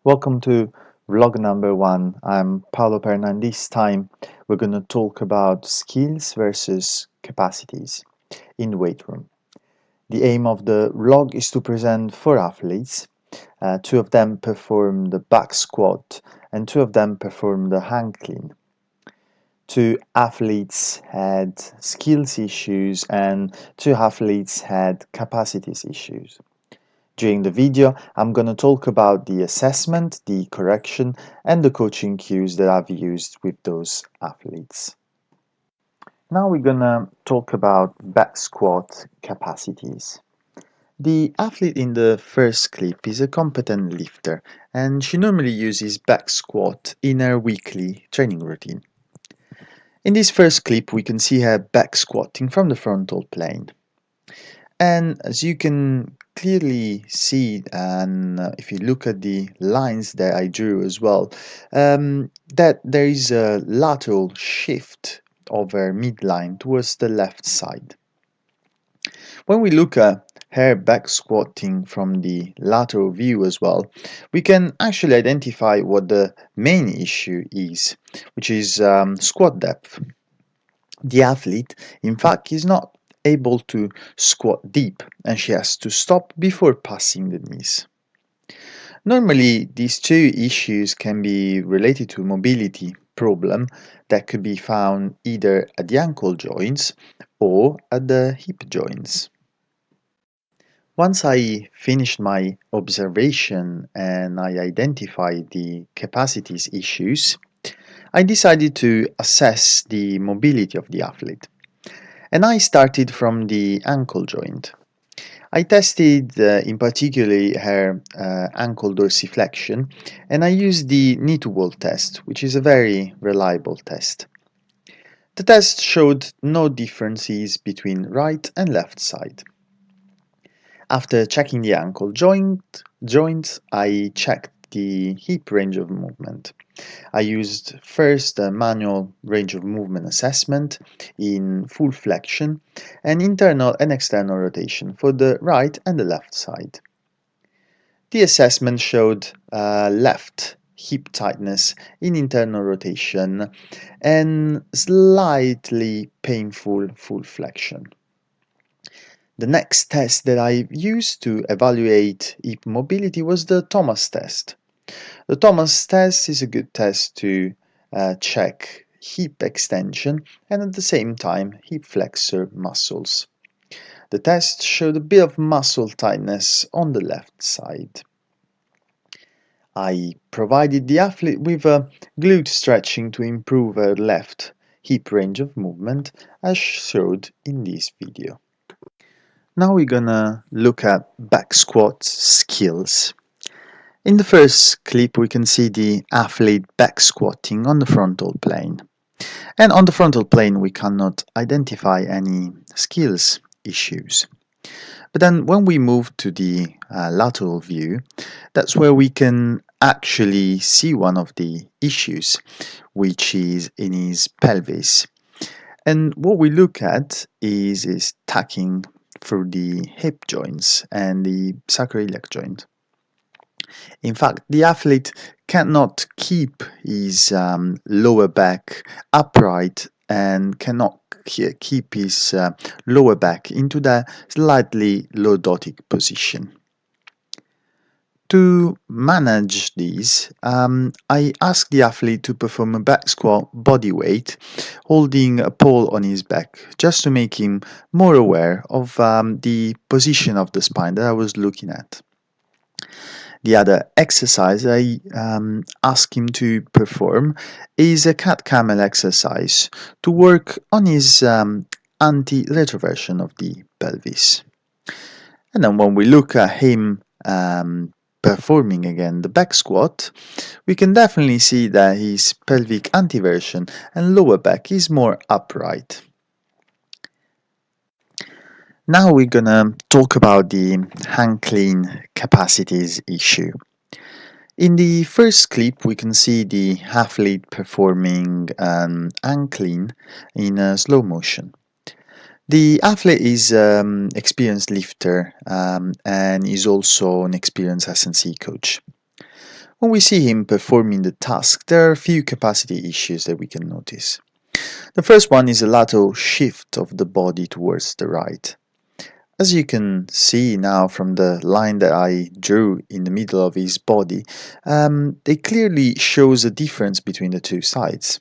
Welcome to vlog number one. I'm Paolo Perna, and this time we're going to talk about skills versus capacities in the weight room. The aim of the vlog is to present four athletes. Two of them perform the back squat, and two of them perform the hang clean. Two athletes had skills issues, and two athletes had capacities issues. During the video, I'm going to talk about the assessment, the correction, and the coaching cues that I've used with those athletes. Now we're going to talk about back squat capacities. The athlete in the first clip is a competent lifter, and she normally uses back squat in her weekly training routine. In this first clip, we can see her back squatting from the frontal plane. And as you can clearly see, and if you look at the lines that I drew as well, that there is a lateral shift over midline towards the left side. When we look at her back squatting from the lateral view as well, we can actually identify what the main issue is, which is squat depth. The athlete, in fact, is not able to squat deep, and she has to stop before passing the knees. Normally, these two issues can be related to mobility problem that could be found either at the ankle joints or at the hip joints. Once I finished my observation and I identified the capacities issues, I decided to assess the mobility of the athlete. And I started from the ankle joint. I tested in particular her ankle dorsiflexion, and I used the knee to wall test, which is a very reliable test. The test showed no differences between right and left side. After checking the ankle joint, I checked the hip range of movement. I used first a manual range of movement assessment in full flexion and internal and external rotation for the right and the left side. The assessment showed left hip tightness in internal rotation and slightly painful full flexion. The next test that I used to evaluate hip mobility was the Thomas test. The Thomas test is a good test to check hip extension and at the same time hip flexor muscles. The test showed a bit of muscle tightness on the left side. I provided the athlete with a glute stretching to improve her left hip range of movement as showed in this video. Now we're gonna look at back squat skills. In the first clip, we can see the athlete back squatting on the frontal plane. And on the frontal plane, we cannot identify any skills issues. But then when we move to the lateral view, that's where we can actually see one of the issues, which is in his pelvis. And what we look at is tacking through the hip joints and the sacroiliac joint. In fact, the athlete cannot keep his lower back upright and cannot keep his lower back into the slightly lordotic position. To manage these, I ask the athlete to perform a back squat body weight, holding a pole on his back, just to make him more aware of the position of the spine that I was looking at. The other exercise I ask him to perform is a cat camel exercise to work on his anti-retroversion of the pelvis. And then when we look at him performing again the back squat, we can definitely see that his pelvic anteversion and lower back is more upright. Now we're gonna talk about the hang clean capacities issue. In the first clip, we can see the athlete performing an hang clean in slow motion. The athlete is an experienced lifter and is also an experienced S&C coach. When we see him performing the task, there are a few capacity issues that we can notice. The first one is a lateral shift of the body towards the right. As you can see now from the line that I drew in the middle of his body, it clearly shows a difference between the two sides.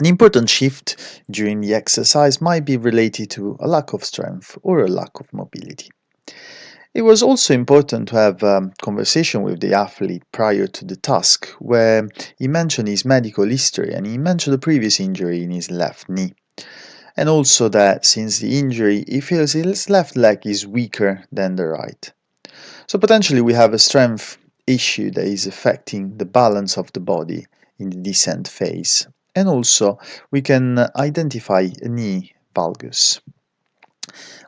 An important shift during the exercise might be related to a lack of strength or a lack of mobility. It was also important to have a conversation with the athlete prior to the task, where he mentioned his medical history and he mentioned a previous injury in his left knee. And also that since the injury, he feels his left leg is weaker than the right. So potentially we have a strength issue that is affecting the balance of the body in the descent phase. And also we can identify a knee valgus.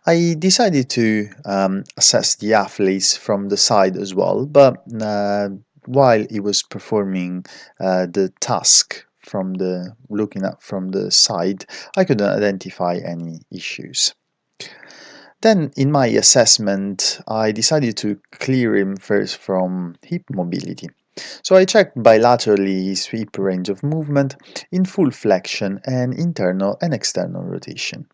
I decided to assess the athletes from the side as well, but while he was performing the task from the looking at from the side, I couldn't identify any issues. Then, in my assessment, I decided to clear him first from hip mobility. So I checked bilaterally his hip range of movement in full flexion and internal and external rotation.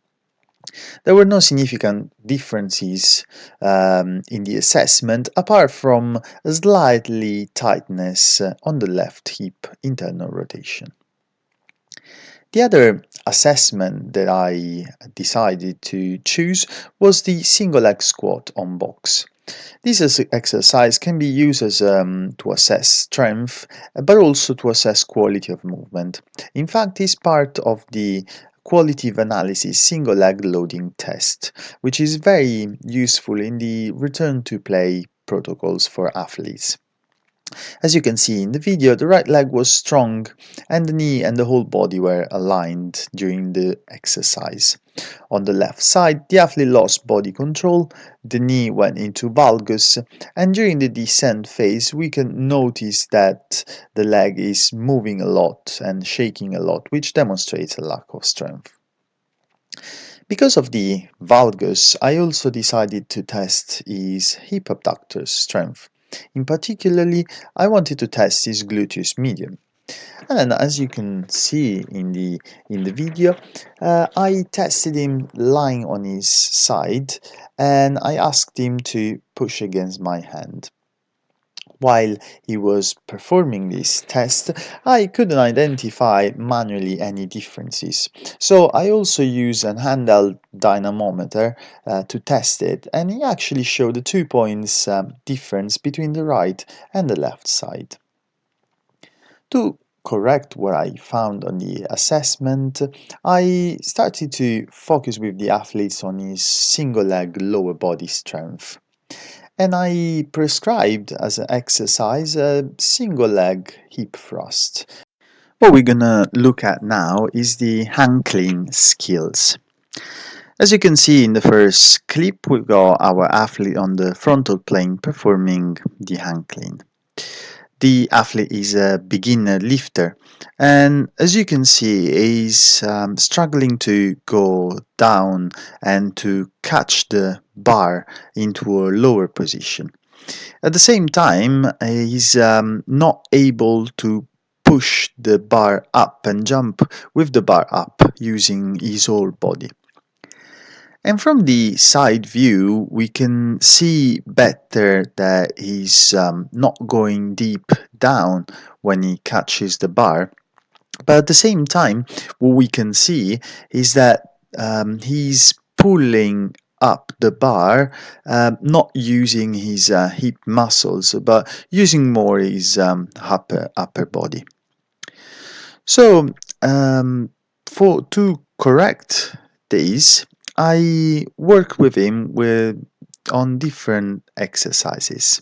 There were no significant differences in the assessment apart from a slightly tightness on the left hip internal rotation. The other assessment that I decided to choose was the single leg squat on box. This exercise can be used as to assess strength, but also to assess quality of movement. In fact, it's part of the qualitative analysis single leg loading test, which is very useful in the return to play protocols for athletes. As you can see in the video, the right leg was strong and the knee and the whole body were aligned during the exercise. On the left side, the athlete lost body control, the knee went into valgus, and during the descent phase we can notice that the leg is moving a lot and shaking a lot, which demonstrates a lack of strength. Because of the valgus, I also decided to test his hip abductor's strength. In particularly, I wanted to test his gluteus medium. And as you can see in the video, I tested him lying on his side and I asked him to push against my hand. While he was performing this test, I couldn't identify manually any differences. So I also used an handheld dynamometer to test it, and he actually showed a 2 points difference between the right and the left side. To correct what I found on the assessment, I started to focus with the athletes on his single leg lower body strength. And I prescribed as an exercise a single leg hip thrust. What we're gonna look at now is the hang clean skills. As you can see in the first clip, we've got our athlete on the frontal plane performing the hang clean. The athlete is a beginner lifter, and as you can see, he's struggling to go down and to catch the bar into a lower position. At the same time, he's not able to push the bar up and jump with the bar up using his whole body. And from the side view, we can see better that he's not going deep down when he catches the bar. But at the same time, what we can see is that he's pulling up the bar, not using his hip muscles, but using more his upper body. So, for to correct this, I work with him on different exercises.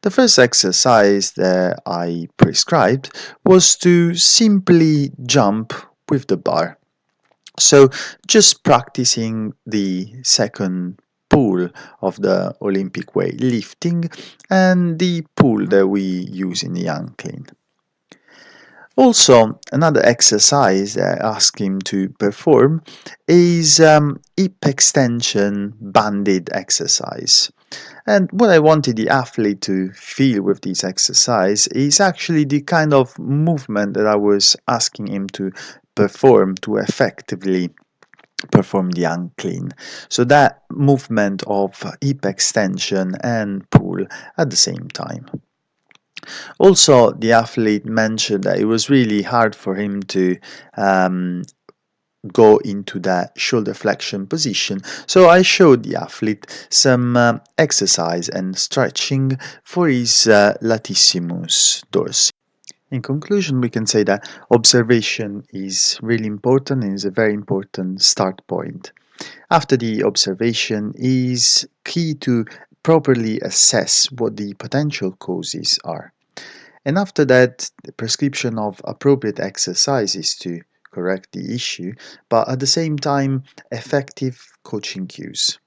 The first exercise that I prescribed was to simply jump with the bar. So just practicing the second pull of the Olympic weight lifting and the pull that we use in the hang clean. Also, another exercise that I ask him to perform is hip extension banded exercise. And what I wanted the athlete to feel with this exercise is actually the kind of movement that I was asking him to perform to effectively perform the unclean. So that movement of hip extension and pull at the same time. Also, the athlete mentioned that it was really hard for him to um, go into that shoulder flexion position. So I showed the athlete some exercise and stretching for his latissimus dorsi. In conclusion, we can say that observation is really important and is a very important start point. After the observation is key to properly assess what the potential causes are. And after that, the prescription of appropriate exercises to correct the issue, but at the same time, effective coaching cues.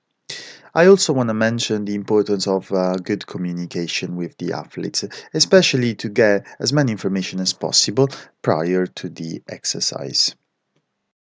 I also want to mention the importance of good communication with the athletes, especially to get as many information as possible prior to the exercise.